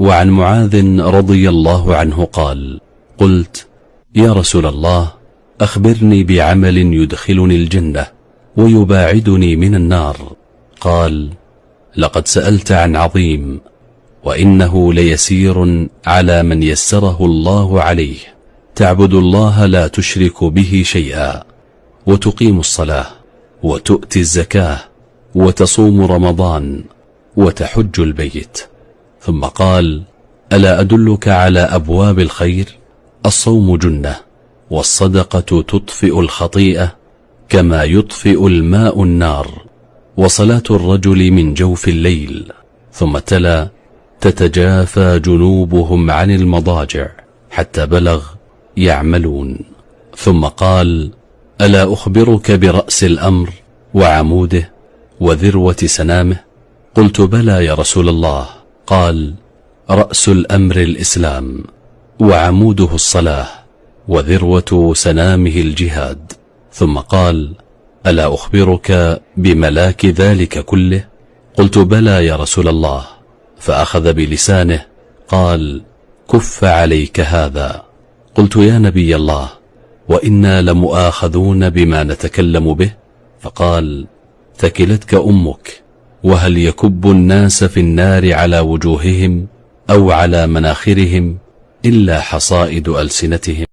وعن معاذ رضي الله عنه قال: قلت: يا رسول الله، أخبرني بعمل يدخلني الجنة ويباعدني من النار. قال: لقد سألت عن عظيم، وإنه ليسير على من يسره الله عليه: تعبد الله لا تشرك به شيئا، وتقيم الصلاة، وتؤتي الزكاة، وتصوم رمضان، وتحج البيت. ثم قال: ألا أدلك على أبواب الخير؟ الصوم جنة، والصدقة تطفئ الخطيئة كما يطفئ الماء النار، وصلاة الرجل من جوف الليل. ثم تلا: تتجافى جنوبهم عن المضاجع، حتى بلغ: يعملون. ثم قال: ألا أخبرك برأس الأمر وعموده وذروة سنامه؟ قلت: بلى يا رسول الله. قال: رأس الأمر الإسلام، وعموده الصلاة، وذروة سنامه الجهاد. ثم قال: ألا أخبرك بملاك ذلك كله؟ قلت: بلى يا رسول الله. فأخذ بلسانه قال: كف عليك هذا. قلت: يا نبي الله، وإنا لمؤاخذون بما نتكلم به؟ فقال: ثكلتك أمك، وهل يكب الناس في النار على وجوههم أو على مناخرهم إلا حصائد ألسنتهم؟